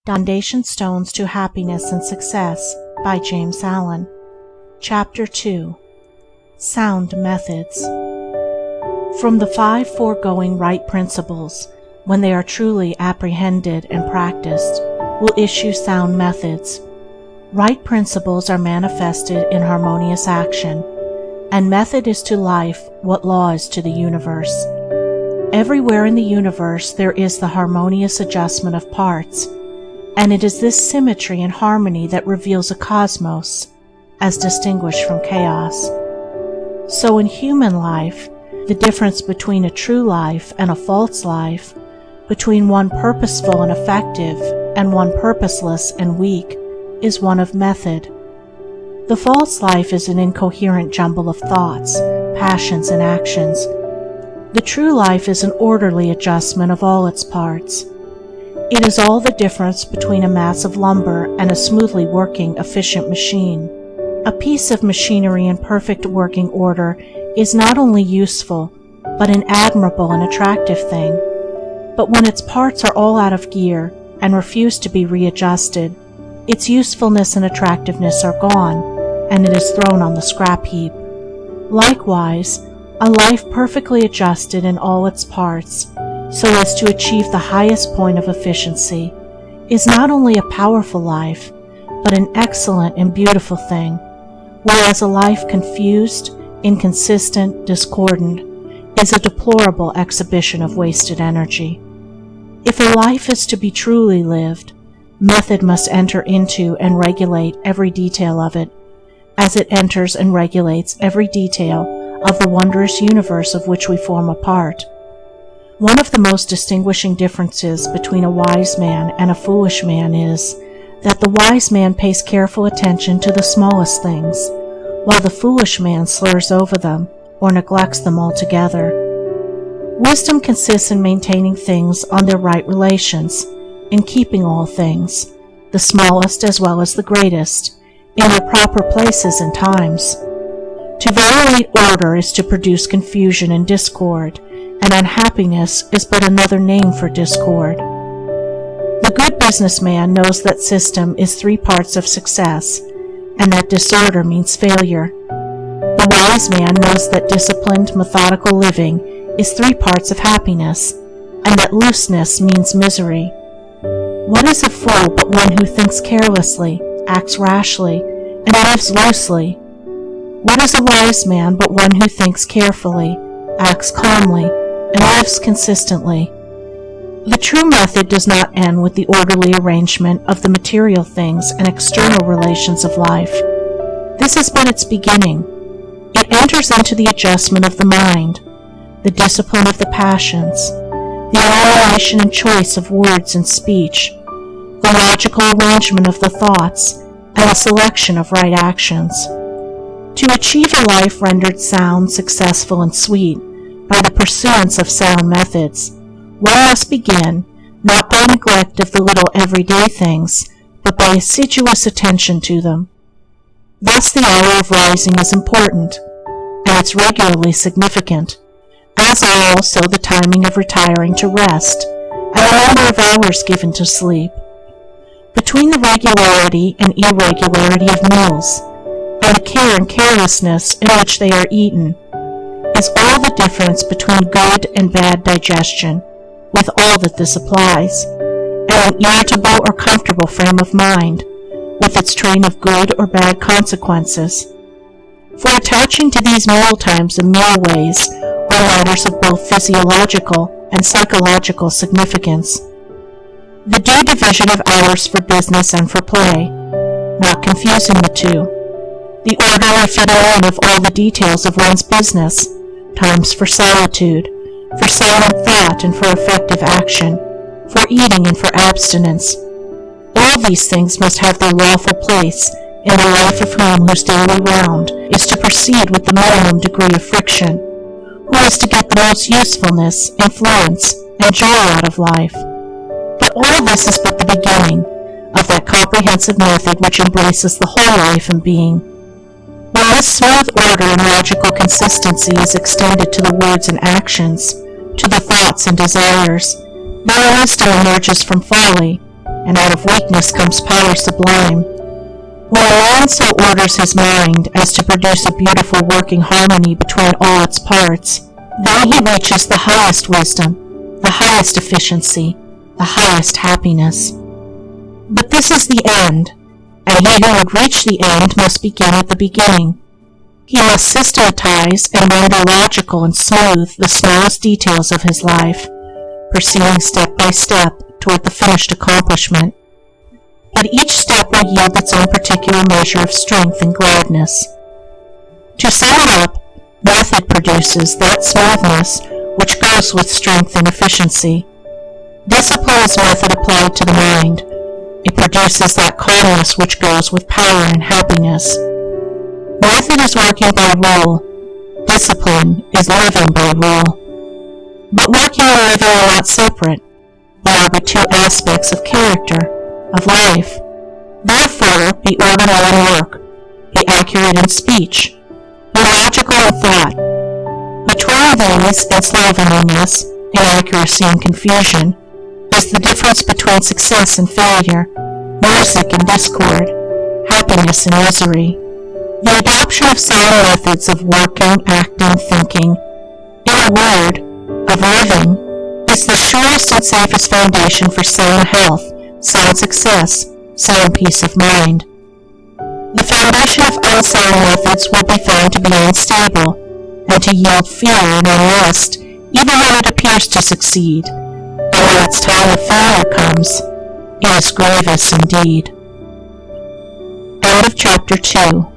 Foundation Stones to Happiness and Success by James Allen. Chapter 2. Sound Methods. From the 5 foregoing right principles, when they are truly apprehended and practiced, will issue sound methods. Right principles are manifested in harmonious action, and method is to life what law is to the universe. Everywhere in the universe there is the harmonious adjustment of parts, and it is this symmetry and harmony that reveals a cosmos, as distinguished from chaos. So in human life, the difference between a true life and a false life, between one purposeful and effective and one purposeless and weak, is one of method. The false life is an incoherent jumble of thoughts, passions, and actions. The true life is an orderly adjustment of all its parts. It is all the difference between a mass of lumber and a smoothly working, efficient machine. A piece of machinery in perfect working order is not only useful, but an admirable and attractive thing. But when its parts are all out of gear and refuse to be readjusted, its usefulness and attractiveness are gone, and it is thrown on the scrap heap. Likewise, a life perfectly adjusted in all its parts, so as to achieve the highest point of efficiency, is not only a powerful life, but an excellent and beautiful thing, whereas a life confused, inconsistent, discordant, is a deplorable exhibition of wasted energy. If a life is to be truly lived, method must enter into and regulate every detail of it, as it enters and regulates every detail of the wondrous universe of which we form a part. One of the most distinguishing differences between a wise man and a foolish man is that the wise man pays careful attention to the smallest things, while the foolish man slurs over them or neglects them altogether. Wisdom consists in maintaining things on their right relations, in keeping all things, the smallest as well as the greatest, in their proper places and times. To violate order is to produce confusion and discord, and unhappiness is but another name for discord. The good businessman knows that system is 3 parts of success, and that disorder means failure. The wise man knows that disciplined, methodical living is 3 parts of happiness, and that looseness means misery. What is a fool but one who thinks carelessly, acts rashly, and lives loosely? What is a wise man but one who thinks carefully, acts calmly, and lives consistently? The true method does not end with the orderly arrangement of the material things and external relations of life. This has been its beginning. It enters into the adjustment of the mind, the discipline of the passions, the elaboration and choice of words and speech, the logical arrangement of the thoughts, and the selection of right actions. To achieve a life rendered sound, successful, and sweet by the pursuance of sound methods, one must begin, not by neglect of the little everyday things, but by assiduous attention to them. Thus the hour of rising is important, and it's regularly significant, as are also the timing of retiring to rest, and the number of hours given to sleep. Between the regularity and irregularity of meals, and the care and carelessness in which they are eaten, is all the difference between good and bad digestion, with all that this applies, and an irritable or comfortable frame of mind, with its train of good or bad consequences. For attaching to these meal times and meal ways are matters of both physiological and psychological significance. The due division of hours for business and for play, not confusing the two. The orderly fitting in of all the details of one's business, times for solitude, for silent thought and for effective action, for eating and for abstinence. All these things must have their lawful place in the life of him whose daily round is to proceed with the minimum degree of friction, who is to get the most usefulness, influence, and joy out of life. But all this is but the beginning of that comprehensive method which embraces the whole life and being. When this smooth order and logical consistency is extended to the words and actions, to the thoughts and desires, then wisdom emerges from folly, and out of weakness comes power sublime. When a man so orders his mind as to produce a beautiful working harmony between all its parts, then he reaches the highest wisdom, the highest efficiency, the highest happiness. But this is the end, and he who would reach the end must begin at the beginning. He must systematize and render logical and smooth the smallest details of his life, proceeding step by step toward the finished accomplishment. But each step will yield its own particular measure of strength and gladness. To sum it up, method produces that smoothness which goes with strength and efficiency. Discipline is method applied to the mind. It produces that calmness which goes with power and happiness. Method is working by rule. Discipline is living by rule. But working and living are not separate. They are but two aspects of character, of life. Therefore, be orderly in work, be accurate in speech, be logical in thought. Between these and slovenliness, inaccuracy and confusion, is the difference between success and failure, music and discord, happiness and misery. The adoption of sound methods of working, acting, thinking, in a word, of living, is the surest and safest foundation for sound health, sound success, sound peace of mind. The foundation of unsound methods will be found to be unstable, and to yield fear and unrest, even when it appears to succeed. And when its time of failure comes, it is grievous indeed. End of chapter 2.